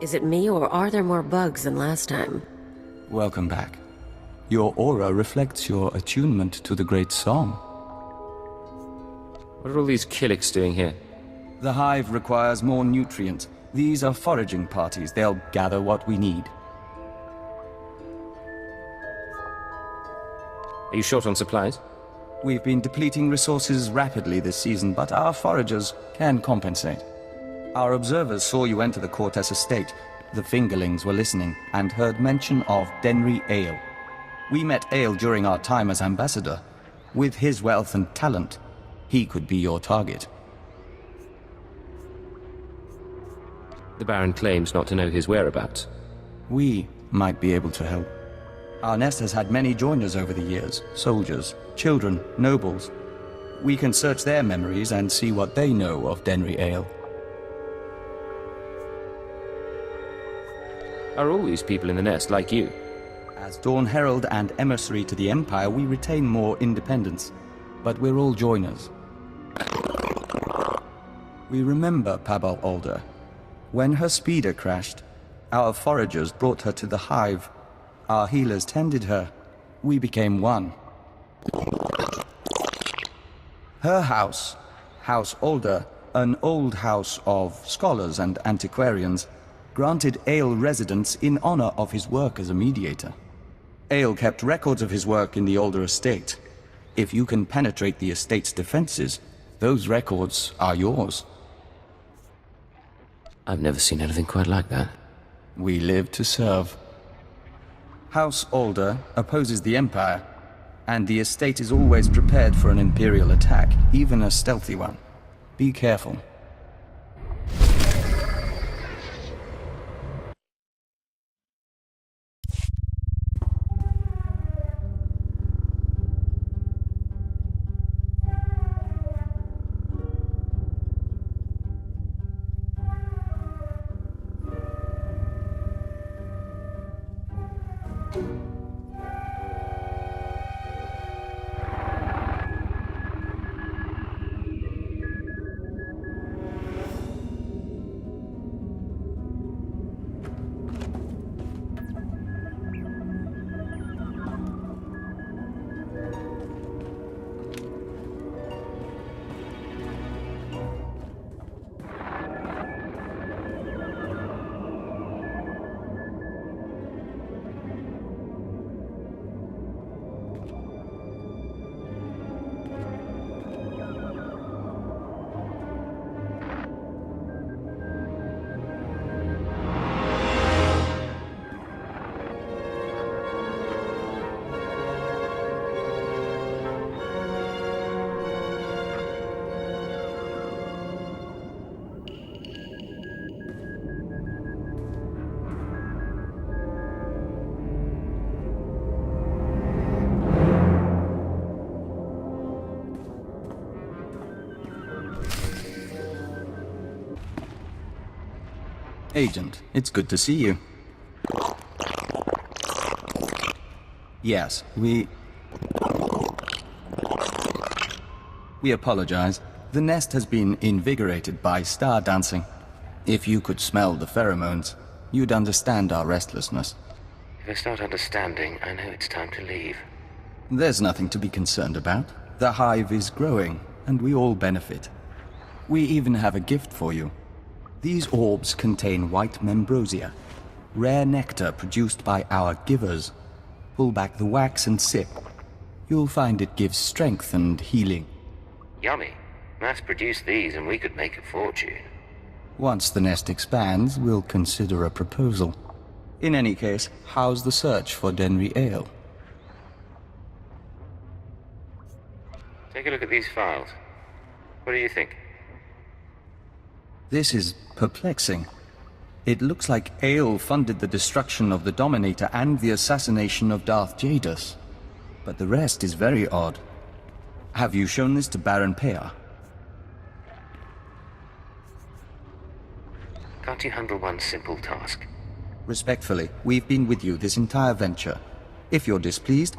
Is it me, or are there more bugs than last time? Welcome back. Your aura reflects your attunement to the great song. What are all these Killiks doing here? The hive requires more nutrients. These are foraging parties. They'll gather what we need. Are you short on supplies? We've been depleting resources rapidly this season, but our foragers can compensate. Our observers saw you enter the Cortez estate. The fingerlings were listening and heard mention of Denry Ale. We met Ale during our time as ambassador. With his wealth and talent, he could be your target. The Baron claims not to know his whereabouts. We might be able to help. Our nest has had many joiners over the years. Soldiers, children, nobles. We can search their memories and see what they know of Denry Ale. Are all these people in the nest like you? As Dawn Herald and emissary to the Empire, we retain more independence. But we're all joiners. We remember Pabal Alder. When her speeder crashed, our foragers brought her to the hive. Our healers tended her. We became one. Her house, House Alder, an old house of scholars and antiquarians, granted Ale residence in honor of his work as a mediator. Ale kept records of his work in the Alder estate. If you can penetrate the estate's defenses, those records are yours. I've never seen anything quite like that. We live to serve. House Alder opposes the Empire, and the estate is always prepared for an Imperial attack, even a stealthy one. Be careful. Agent, it's good to see you. Yes, we apologize. The nest has been invigorated by star dancing. If you could smell the pheromones, you'd understand our restlessness. If I start understanding, I know it's time to leave. There's nothing to be concerned about. The hive is growing, and we all benefit. We even have a gift for you. These orbs contain white membrosia, rare nectar produced by our givers. Pull back the wax and sip. You'll find it gives strength and healing. Yummy. Mass-produce these and we could make a fortune. Once the nest expands, we'll consider a proposal. In any case, how's the search for Denry Ale? Take a look at these files. What do you think? This is perplexing. It looks like Ale funded the destruction of the Dominator and the assassination of Darth Jadus. But the rest is very odd. Have you shown this to Baron Pear? Can't you handle one simple task? Respectfully, we've been with you this entire venture. If you're displeased,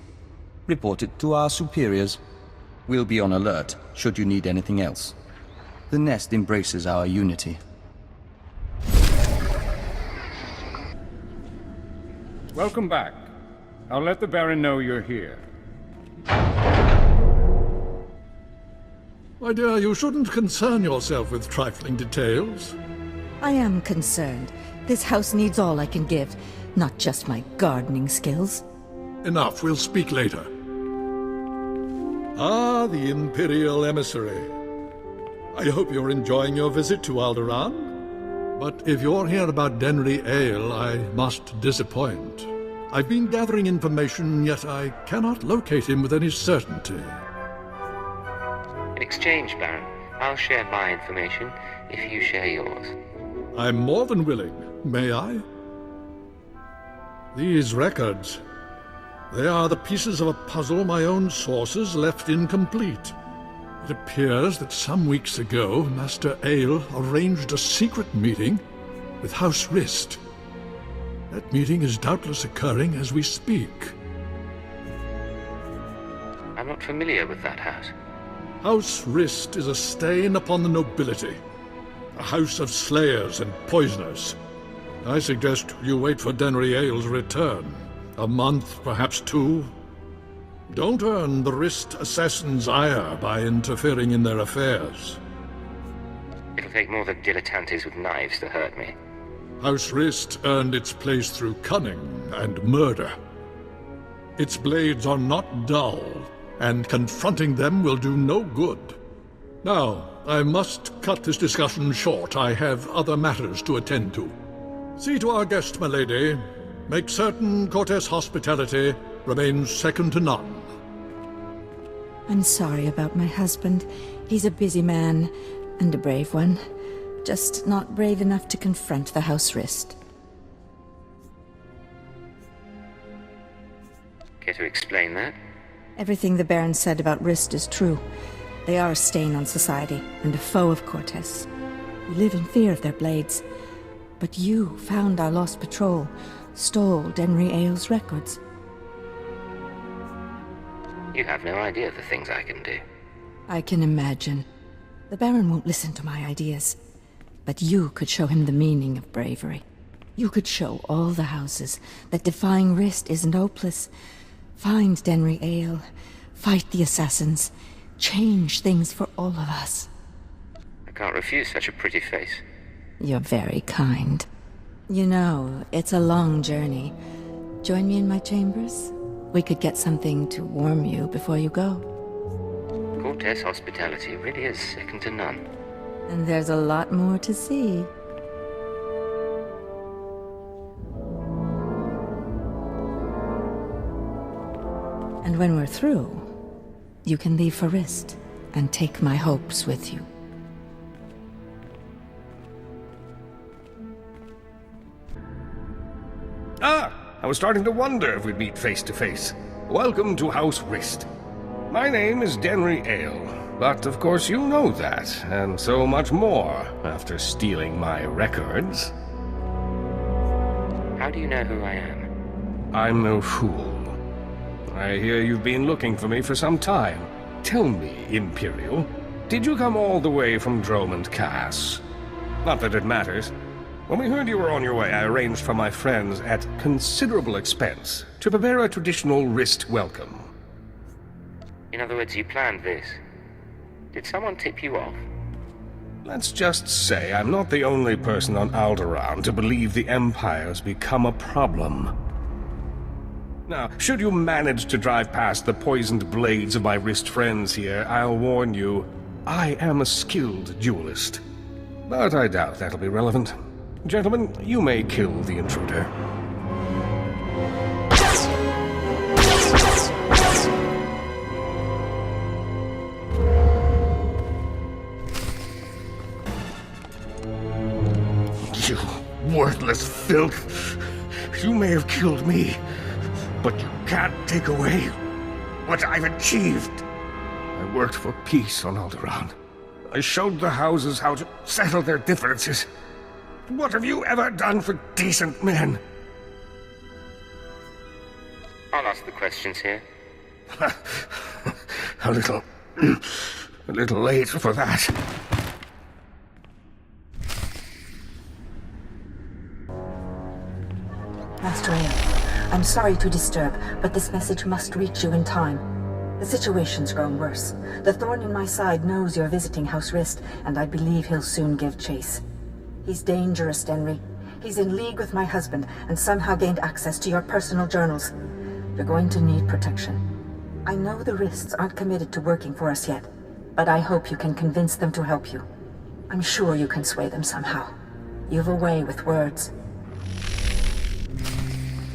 report it to our superiors. We'll be on alert should you need anything else. The nest embraces our unity. Welcome back. I'll let the Baron know you're here. My dear, you shouldn't concern yourself with trifling details. I am concerned. This house needs all I can give, not just my gardening skills. Enough, we'll speak later. Ah, the Imperial emissary. I hope you're enjoying your visit to Alderaan. But if you're here about Denry Ale, I must disappoint. I've been gathering information, yet I cannot locate him with any certainty. In exchange, Baron, I'll share my information if you share yours. I'm more than willing. May I? These records. They are the pieces of a puzzle my own sources left incomplete. It appears that some weeks ago, Master Ale arranged a secret meeting with House Rist. That meeting is doubtless occurring as we speak. I'm not familiar with that house. House Rist is a stain upon the nobility. A house of slayers and poisoners. I suggest you wait for Denry Ale's return. A month, perhaps 2. Don't earn the Rist assassins' ire by interfering in their affairs. It'll take more than dilettantes with knives to hurt me. House Rist earned its place through cunning and murder. Its blades are not dull, and confronting them will do no good. Now, I must cut this discussion short. I have other matters to attend to. See to our guest, my lady. Make certain Cortes' hospitality remains second to none. I'm sorry about my husband. He's a busy man, and a brave one. Just not brave enough to confront the House Rist. Care to explain that? Everything the Baron said about Rist is true. They are a stain on society, and a foe of Cortes. We live in fear of their blades. But you found our lost patrol, stole Denry Ale's records. You have no idea of the things I can do. I can imagine. The Baron won't listen to my ideas. But you could show him the meaning of bravery. You could show all the houses that defying Rist isn't hopeless. Find Denry Ale, fight the assassins, change things for all of us. I can't refuse such a pretty face. You're very kind. You know, it's a long journey. Join me in my chambers? We could get something to warm you before you go. Cortes' hospitality really is second to none. And there's a lot more to see. And when we're through, you can leave for Rist and take my hopes with you. Ah! I was starting to wonder if we'd meet face to face. Welcome to House Rist. My name is Denry Ale, but of course you know that, and so much more after stealing my records. How do you know who I am? I'm no fool. I hear you've been looking for me for some time. Tell me, Imperial, did you come all the way from Dromond Cass? Not that it matters. When we heard you were on your way, I arranged for my friends at considerable expense to prepare a traditional Rist welcome. In other words, you planned this. Did someone tip you off? Let's just say I'm not the only person on Alderaan to believe the Empire's become a problem. Now, should you manage to drive past the poisoned blades of my Rist friends here, I'll warn you, I am a skilled duelist. But I doubt that'll be relevant. Gentlemen, you may kill the intruder. You worthless filth! You may have killed me, but you can't take away what I've achieved. I worked for peace on Alderaan. I showed the houses how to settle their differences. What have you ever done for decent men? I'll ask the questions here. a little late for that. Master Ale, sorry to disturb, but this message must reach you in time. The situation's grown worse. The thorn in my side knows you're visiting House Rist, and I believe he'll soon give chase. He's dangerous, Denry. He's in league with my husband, and somehow gained access to your personal journals. You're going to need protection. I know the Rists aren't committed to working for us yet, but I hope you can convince them to help you. I'm sure you can sway them somehow. You've a way with words.